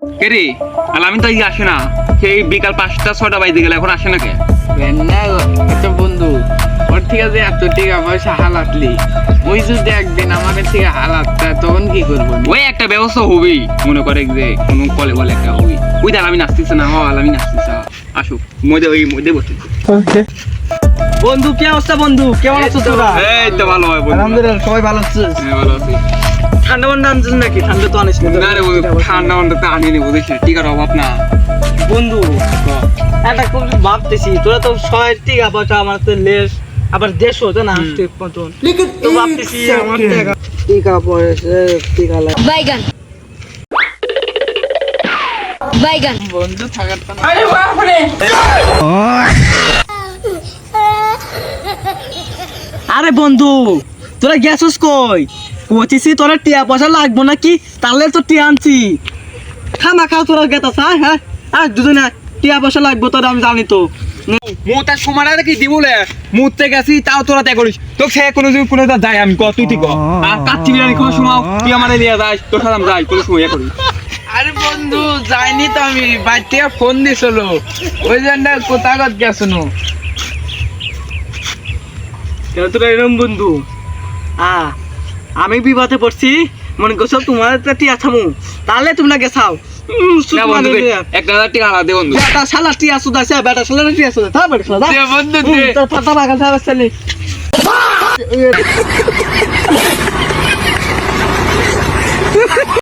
কে আমি তো আসে না, সেই বিকাল 5টা-6টা বাজে গেলে এখন আসে না কে? একটা বন্ধু ওর ঠিক আছে এত টাকা পয়সা হালাতলি, ওই যদি একদিন আমাদের থেকে হালাত তখন কি করবো? ওই একটা ব্যবস্থা হবেই, মনে করে যে কোনো কলে বলে একটা হবেই। ওই দেখ আমি নাচতেছে না, আমি নাচতেছে, আসুক মধ্যে বসে। বন্ধু কি অবস্থা? বন্ধু কেমন আছো তোরা? এই তো ভালো হয় বন্ধু। আলহামদুলিল্লাহ, সবাই ভালো আছিস? হ্যাঁ ভালো আছি। ঠান্ডা মান্ডা আনছিস নাকি? ঠান্ডা তো আনিস না। না রে বন্ধু, ঠান্ডা তো আনিনি, বুঝিস না, টিকার অভাব না। বন্ধু একটা খুব ভাবতেছি, তোরা তো শহর টিকা পয়সা, আমার তো লেস, আবার দেশ হতো না আসতে মতন, তো ভাবতেছি আমার টিকা পয়সা টিকা লাগে। বাইগান বাইগান বন্ধু থাকার তো না। আরে বন্ধু তোরা গেছিস কই? পঁচিশি তোরা টিয়া পয়সা লাগবো নাকি? তাহলে তো টিয়া আনছি, খামা খাও তোরা গেতাস। হ্যাঁ আর দুজনে টিয়া পয়সা লাগবো তোরা, আমি জানি তো। মুতার সময়টা কি দিবলে মুততে গেছি, তাও তোরা ত্যাগ করিস। তো সে কোনো যাই আমি কত তুই ঠিক আর কাচ্চি বিরিয়ানি কোনো সময় তুই আমার নিয়ে যাস, তোর সাথে আমি যাই কোনো সময় করি। আরে বন্ধু যাইনি তো, আমি বাইর থেকে ফোন দিছিল, ওই জন্য কোথাকার গেছিল। কেন তোরা এরম বন্ধু? আমি বিপদে পড়ছি, মনে করছো তোমার একটা টিয়া থামু, তাহলে তোমরা গেছাও। না বন্ধু, 1,000 টাকা আলাদা দে বন্ধু। বেটা শালা টিয়া সুদা সে, বেটা শালা টিয়া সুদা, তা বেটা শালা দে বন্ধু দে। তোর পাতা বাগান থাকবে।